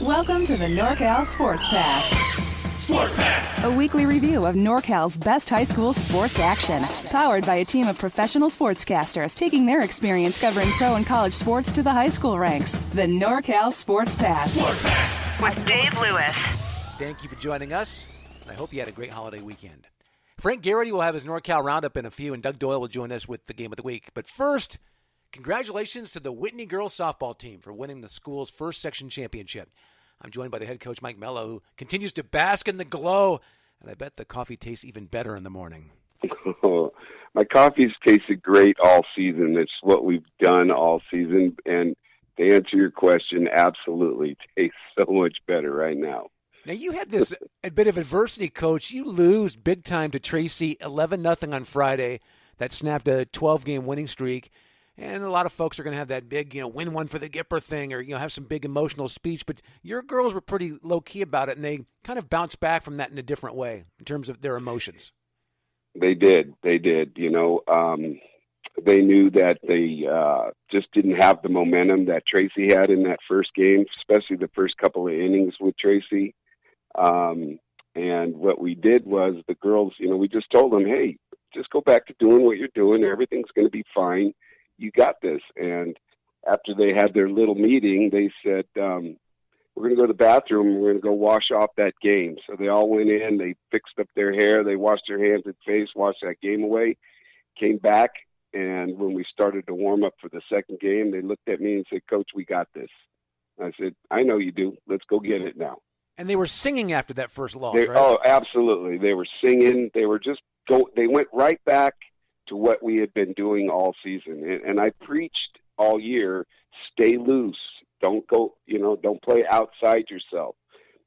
Welcome to the NorCal SportsPass. SportsPass! A weekly review of NorCal's best high school sports action. Powered by a team of professional sportscasters taking their experience covering pro and college sports to the high school ranks. The NorCal SportsPass. SportsPass! With Dave Lewis. Thank you for joining us. I hope you had a great holiday weekend. Frank Garrity will have his NorCal Roundup in a few, and Doug Doyle will join us with the Game of the Week. But first, congratulations to the Whitney girls softball team for winning the school's first section championship. I'm joined by the head coach, Mike Mellow, who continues to bask in the glow, and I bet the coffee tastes even better in the morning. My coffee's tasted great all season. It's what we've done all season, and to answer your question, absolutely tastes so much better right now. Now, you had this a bit of adversity, Coach. You lose big time to Tracy, 11-0 on Friday. That snapped a 12-game winning streak. And a lot of folks are going to have that big, win one for the Gipper thing or, have some big emotional speech. But your girls were pretty low-key about it, and they kind of bounced back from that in a different way in terms of their emotions. They did. They knew that they just didn't have the momentum that Tracy had in that first game, especially the first couple of innings with Tracy. And what we did was the girls, we just told them, hey, just go back to doing what you're doing. Everything's going to be fine. You got this. And after they had their little meeting, they said, we're going to go to the bathroom and we're going to go wash off that game. So they all went in, they fixed up their hair, they washed their hands and face, washed that game away, came back. And when we started to warm up for the second game, they looked at me and said, Coach, we got this. I said, I know you do. Let's go get it now. And they were singing after that first loss, right? Oh, absolutely. They were singing. They were they went right back to what we had been doing all season. And I preached all year, stay loose. Don't go, don't play outside yourself.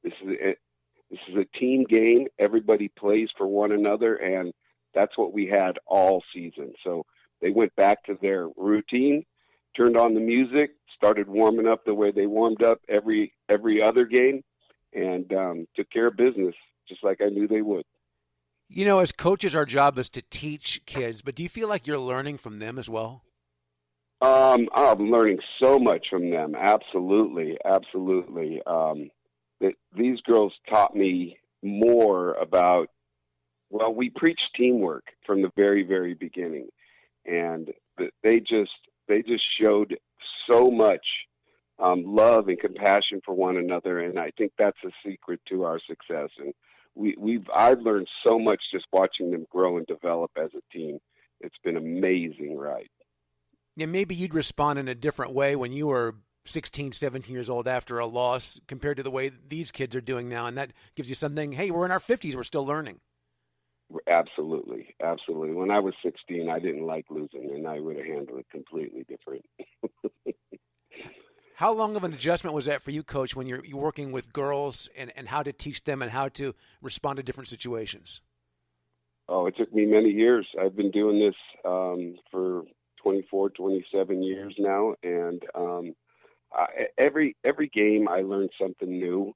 This is a team game. Everybody plays for one another, and that's what we had all season. So they went back to their routine, turned on the music, started warming up the way they warmed up every other game, and took care of business, just like I knew they would. As coaches, our job is to teach kids, but do you feel like you're learning from them as well? I'm learning so much from them. Absolutely. These girls taught me more about, we preach teamwork from the very, very beginning. And they just showed so much love and compassion for one another. And I think that's a secret to our success. And I've learned so much just watching them grow and develop as a team. It's been amazing, right? Yeah, maybe you'd respond in a different way when you were 16, 17 years old after a loss compared to the way these kids are doing now. And that gives you something, hey, we're in our 50s, we're still learning. Absolutely. When I was 16, I didn't like losing, and I would have handled it completely different. How long of an adjustment was that for you, Coach, when you're working with girls and how to teach them and how to respond to different situations? Oh, it took me many years. I've been doing this for 24, 27 years now, and every game I learned something new.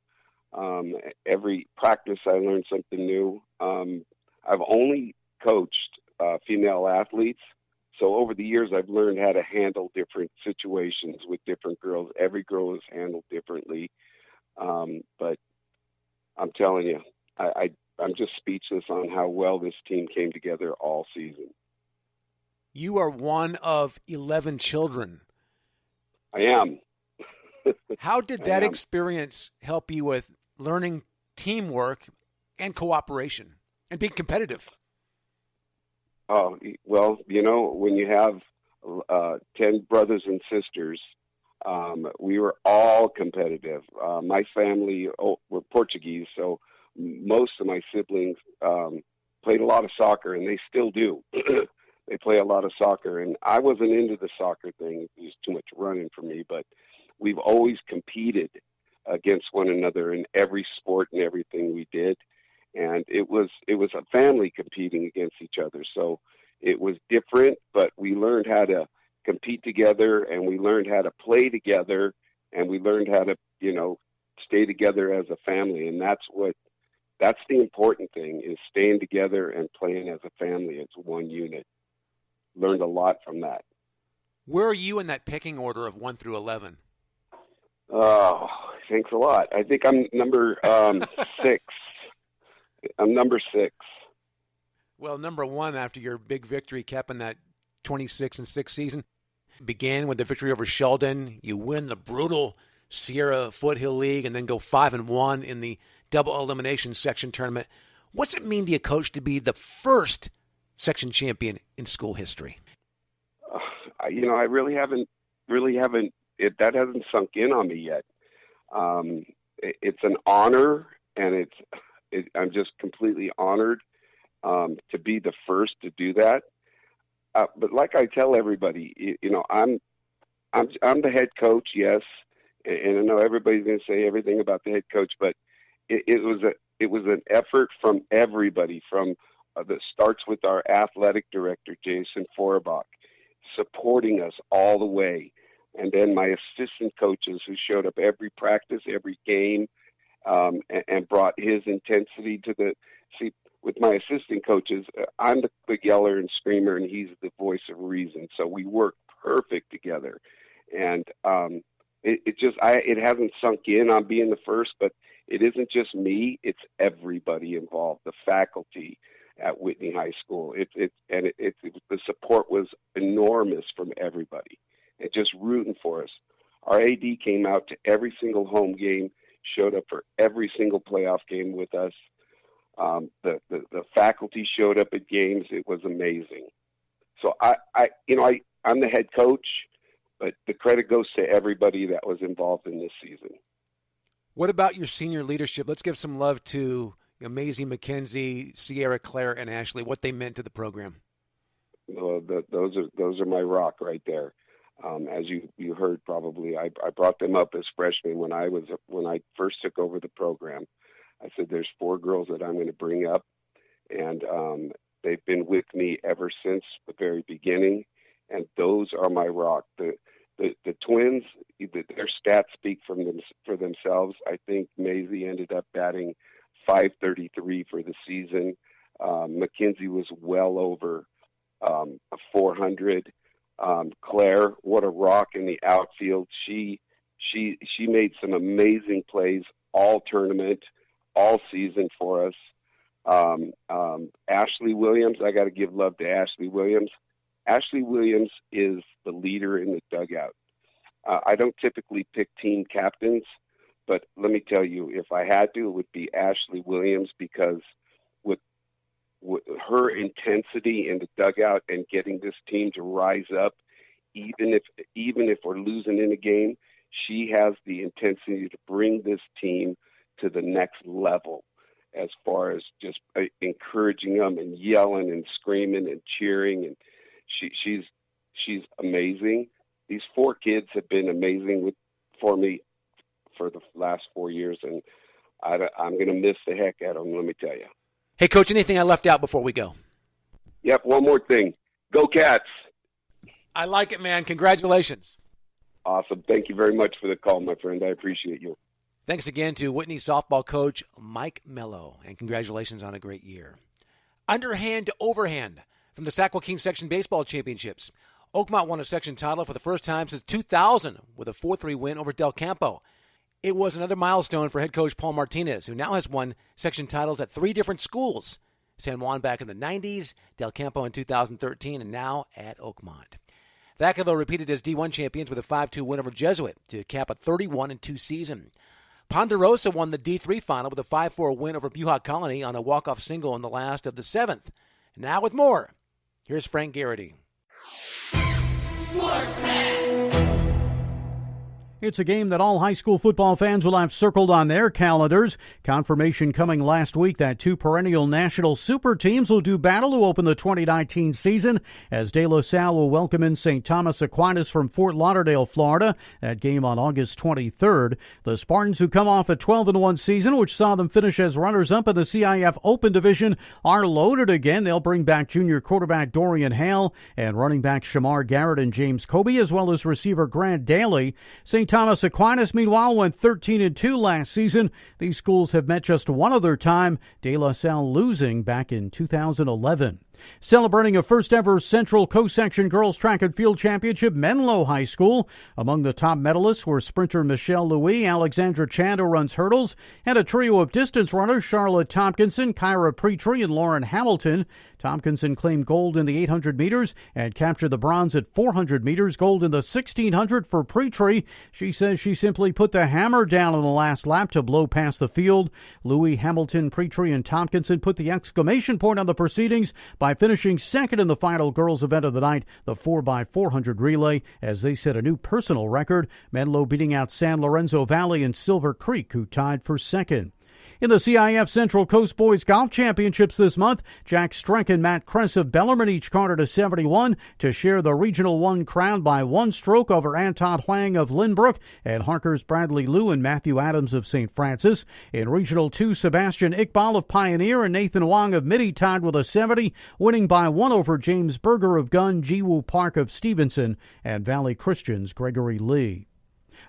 Every practice I learned something new. I've only coached female athletes. So over the years, I've learned how to handle different situations with different girls. Every girl is handled differently. But I'm telling you, I'm just speechless on how well this team came together all season. You are one of 11 children. I am. How did that experience help you with learning teamwork and cooperation and being competitive? Oh, well, when you have 10 brothers and sisters, we were all competitive. My family were Portuguese, so most of my siblings played a lot of soccer, and they still do. They play a lot of soccer, and I wasn't into the soccer thing. It was too much running for me, but we've always competed against one another in every sport and everything we did. And it was a family competing against each other. So it was different, but we learned how to compete together, and we learned how to play together, and we learned how to, stay together as a family. And that's the important thing, is staying together and playing as a family, as one unit. Learned a lot from that. Where are you in that picking order of 1 through 11? Oh, Thanks a lot. I think I'm number 6. I'm number 6. Well, number 1 after your big victory capping that 26-6 season began with the victory over Sheldon. You win the brutal Sierra Foothill League and then go 5-1 in the double elimination section tournament. What's it mean to you, Coach, to be the first section champion in school history? I really haven't. That hasn't sunk in on me yet. It's an honor, and I'm just completely honored to be the first to do that. But like I tell everybody, I'm the head coach, yes, and I know everybody's going to say everything about the head coach, but it was an effort from everybody. That starts with our athletic director, Jason Forbach, supporting us all the way. And then my assistant coaches who showed up every practice, every game, and brought his intensity to with my assistant coaches, I'm the big yeller and screamer, and he's the voice of reason. So we work perfect together. And it hasn't sunk in on being the first, but it isn't just me, it's everybody involved, the faculty at Whitney High School. The support was enormous from everybody. And just rooting for us. Our AD came out to every single home game, showed up for every single playoff game with us. The faculty showed up at games. It was amazing. So I'm the head coach, but the credit goes to everybody that was involved in this season. What about your senior leadership? Let's give some love to Maisie McKenzie, Sierra Claire, and Ashley. What they meant to the program. Those are my rock right there. As you heard probably, I brought them up as freshmen when I first took over the program. I said, there's 4 girls that I'm going to bring up, and they've been with me ever since the very beginning, and those are my rock. The twins, their stats speak for themselves. I think Maisie ended up batting .533 for the season. Mackenzie was well over 400. Claire, what a rock in the outfield. She made some amazing plays all tournament, all season for us. Ashley Williams, I got to give love to Ashley Williams. Ashley Williams is the leader in the dugout. I don't typically pick team captains, but let me tell you, if I had to, it would be Ashley Williams, because with her intensity in the dugout and getting this team to rise up, even if we're losing in a game, she has the intensity to bring this team to the next level, as far as just encouraging them and yelling and screaming and cheering. And she's amazing. These 4 kids have been amazing for me for the last 4 years, and I'm going to miss the heck out of them, let me tell you. Hey, Coach, anything I left out before we go? Yep, one more thing. Go Cats! I like it, man. Congratulations. Awesome. Thank you very much for the call, my friend. I appreciate you. Thanks again to Whitney softball coach Mike Mellow, and congratulations on a great year. Underhand to overhand from the Sac Joaquin Section Baseball Championships. Oakmont won a section title for the first time since 2000 with a 4-3 win over Del Campo. It was another milestone for head coach Paul Martinez, who now has won section titles at 3 different schools. San Juan back in the 90s, Del Campo in 2013, and now at Oakmont. Vacaville repeated as D1 champions with a 5-2 win over Jesuit to cap a 31-2 season. Ponderosa won the D3 final with a 5-4 win over Buhok Colony on a walk-off single in the last of the 7th. Now with more, here's Frank Garrity. It's a game that all high school football fans will have circled on their calendars. Confirmation coming last week that 2 perennial national super teams will do battle to open the 2019 season, as De La Salle will welcome in St. Thomas Aquinas from Fort Lauderdale, Florida. That game on August 23rd. The Spartans, who come off a 12-1 season, which saw them finish as runners-up in the CIF Open Division, are loaded again. They'll bring back junior quarterback Dorian Hale and running back Shamar Garrett and James Kobe, as well as receiver Grant Daly. St. Thomas Aquinas, meanwhile, went 13-2 last season. These schools have met just one other time, De La Salle losing back in 2011. Celebrating a first-ever Central Coast Section Girls Track and Field Championship, Menlo High School. Among the top medalists were sprinter Michelle Louis, Alexandra Chand, who runs hurdles, and a trio of distance runners, Charlotte Tompkinson, Kyra Pretree, and Lauren Hamilton. Tompkinson claimed gold in the 800 meters and captured the bronze at 400 meters, gold in the 1600 for Pretree. She says she simply put the hammer down on the last lap to blow past the field. Louis, Hamilton, Pretree, and Tompkinson put the exclamation point on the proceedings by finishing second in the final girls event of the night, the 4x400 relay, as they set a new personal record. Menlo beating out San Lorenzo Valley and Silver Creek, who tied for second. In the CIF Central Coast Boys Golf Championships this month, Jack Streck and Matt Kress of Bellarmine each carded a 71 to share the Regional 1 crown by one stroke over Anton Huang of Lynbrook and Harker's Bradley Liu and Matthew Adams of St. Francis. In Regional 2, Sebastian Iqbal of Pioneer and Nathan Wong of Mitty tied with a 70, winning by one over James Berger of Gunn, Jiwoo Park of Stevenson, and Valley Christian's Gregory Lee.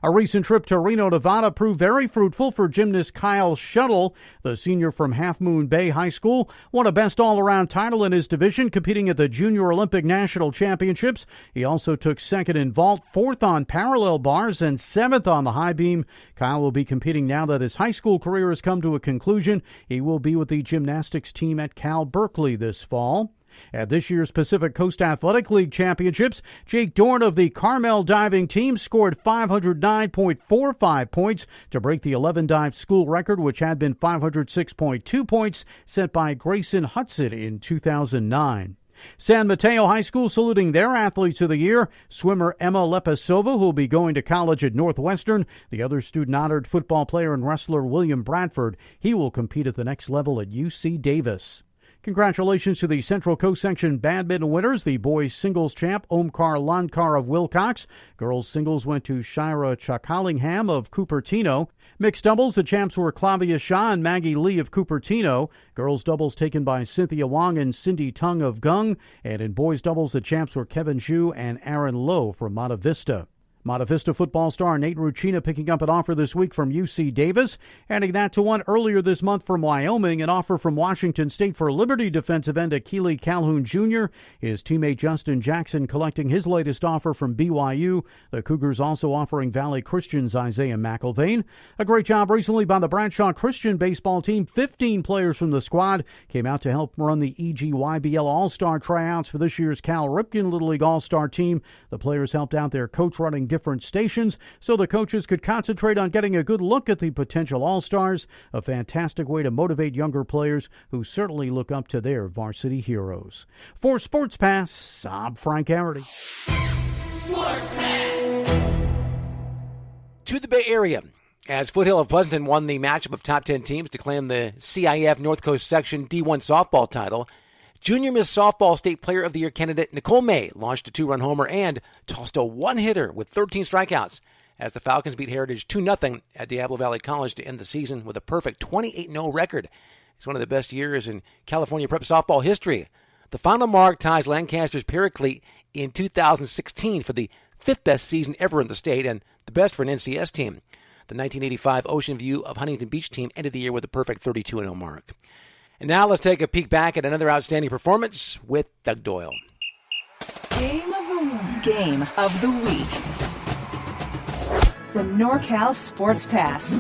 A recent trip to Reno, Nevada proved very fruitful for gymnast Kyle Shuttle. The senior from Half Moon Bay High School won a best all-around title in his division, competing at the Junior Olympic National Championships. He also took second in vault, fourth on parallel bars, and seventh on the high beam. Kyle will be competing now that his high school career has come to a conclusion. He will be with the gymnastics team at Cal Berkeley this fall. At this year's Pacific Coast Athletic League Championships, Jake Dorn of the Carmel diving team scored 509.45 points to break the 11-dive school record, which had been 506.2 points set by Grayson Hudson in 2009. San Mateo High School saluting their athletes of the year. Swimmer Emma Lepasova, who will be going to college at Northwestern. The other student-honored football player and wrestler William Bradford. He will compete at the next level at UC Davis. Congratulations to the Central Coast Section badminton winners. The boys singles champ Omkar Lankar of Wilcox. Girls singles went to Shira Chakalingham of Cupertino. Mixed doubles, the champs were Clavia Shah and Maggie Lee of Cupertino. Girls doubles taken by Cynthia Wong and Cindy Tung of Gung. And in boys doubles, the champs were Kevin Zhu and Aaron Lowe from Monte Vista. Monte Vista football star Nate Ruchina picking up an offer this week from UC Davis, adding that to one earlier this month from Wyoming, an offer from Washington State for Liberty defensive end Akili Calhoun Jr., his teammate Justin Jackson collecting his latest offer from BYU, the Cougars also offering Valley Christian's Isaiah McIlvain. A great job recently by the Bradshaw Christian baseball team. 15 players from the squad came out to help run the EGYBL All-Star tryouts for this year's Cal Ripken Little League All-Star team. The players helped out their coach running different stations so the coaches could concentrate on getting a good look at the potential All-Stars. A fantastic way to motivate younger players who certainly look up to their varsity heroes. For Sports Pass, I'm Frank Garrity. Sports Pass. To the Bay Area, as Foothill of Pleasanton won the matchup of top 10 teams to claim the CIF North Coast Section D1 softball title, Junior Miss Softball State Player of the Year candidate Nicole May launched a two-run homer and tossed a one-hitter with 13 strikeouts as the Falcons beat Heritage 2-0 at Diablo Valley College to end the season with a perfect 28-0 record. It's one of the best years in California prep softball history. The final mark ties Lancaster's Paraclete in 2016 for the fifth best season ever in the state and the best for an NCS team. The 1985 Ocean View of Huntington Beach team ended the year with a perfect 32-0 mark. And now let's take a peek back at another outstanding performance with Doug Doyle. Game of the week. The NorCal Sports Pass.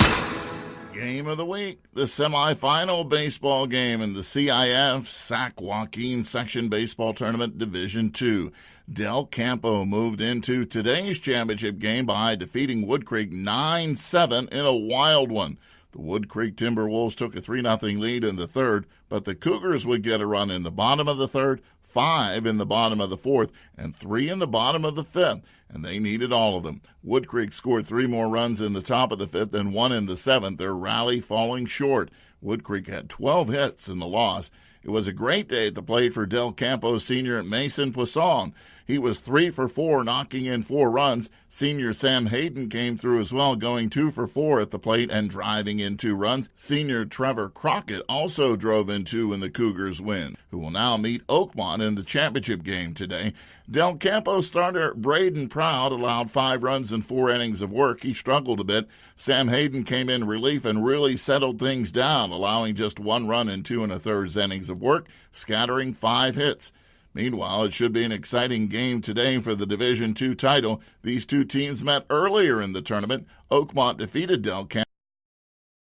Game of the week, the semifinal baseball game in the CIF Sac Joaquin Section Baseball Tournament Division II. Del Campo moved into today's championship game by defeating Wood Creek 9-7 in a wild one. The Wood Creek Timberwolves took a 3-0 lead in the third, but the Cougars would get a run in the bottom of the third, 5 in the bottom of the fourth, and 3 in the bottom of the fifth, and they needed all of them. Wood Creek scored 3 more runs in the top of the fifth and 1 in the seventh, their rally falling short. Wood Creek had 12 hits in the loss. It was a great day at the plate for Del Campo senior Mason Poisson. He was 3 for 4, knocking in 4 runs. Senior Sam Hayden came through as well, going 2 for 4 at the plate and driving in 2 runs. Senior Trevor Crockett also drove in 2 in the Cougars' win, who will now meet Oakmont in the championship game today. Del Campo starter Braden Proud allowed 5 runs in 4 innings of work. He struggled a bit. Sam Hayden came in relief and really settled things down, allowing just 1 run in 2 1/3 innings of work, scattering 5 hits. Meanwhile, it should be an exciting game today for the Division II title. These two teams met earlier in the tournament. Oakmont defeated Del Campo